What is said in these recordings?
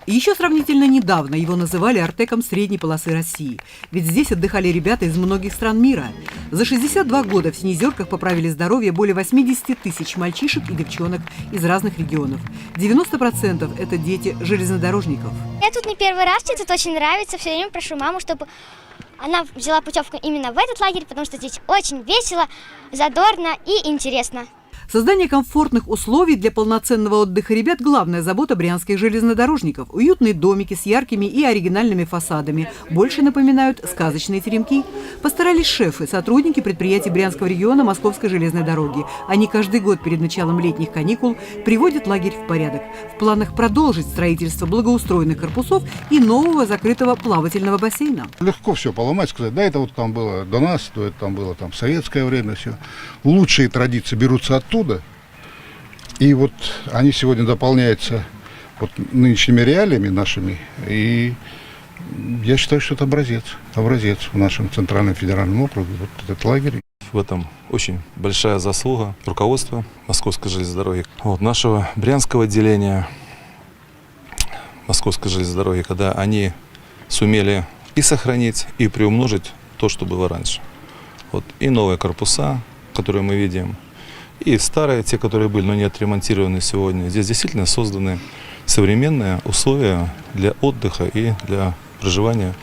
Еще сравнительно недавно его называли Артеком средней полосы России, ведь здесь отдыхали ребята из многих стран мира. За 62 года в Синезерках поправили здоровье более 80 тысяч мальчишек и девчонок из разных регионов. 90% – это дети железнодорожников. Я тут не первый раз, мне тут очень нравится. Все время прошу маму, чтобы она взяла путевку именно в этот лагерь, потому что здесь очень весело, задорно и интересно. Создание комфортных условий для полноценного отдыха ребят – главная забота брянских железнодорожников. Уютные домики с яркими и оригинальными фасадами больше напоминают сказочные теремки. Постарались шефы, сотрудники предприятий Брянского региона Московской железной дороги. Они каждый год перед началом летних каникул приводят лагерь в порядок. В планах продолжить строительство благоустроенных корпусов и нового закрытого плавательного бассейна. Легко все поломать, сказать, да, это вот там было до нас, то это там было там в советское время, все. Лучшие традиции берутся оттуда. И вот они сегодня дополняются вот нынешними реалиями нашими. И я считаю, что это образец в нашем Центральном федеральном округе, вот этот лагерь. В этом очень большая заслуга руководства Московской железной дороги, нашего брянского отделения Московской железной дороги, когда они сумели и сохранить, и приумножить то, что было раньше. И новые корпуса, которые мы видим, и старые, те, которые были, но не отремонтированы сегодня. Здесь действительно созданы современные условия для отдыха и для проживания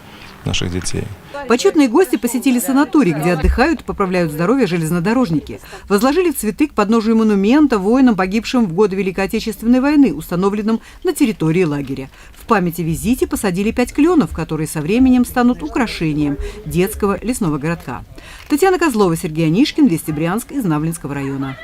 наших детей. Почетные гости посетили санаторий, где отдыхают и поправляют здоровье железнодорожники. Возложили цветы к подножию монумента воинам, погибшим в годы Великой Отечественной войны, установленным на территории лагеря. В память о визите посадили 5 кленов, которые со временем станут украшением детского лесного городка. Татьяна Козлова, Сергей Анишкин, Вести Брянск из Навлинского района.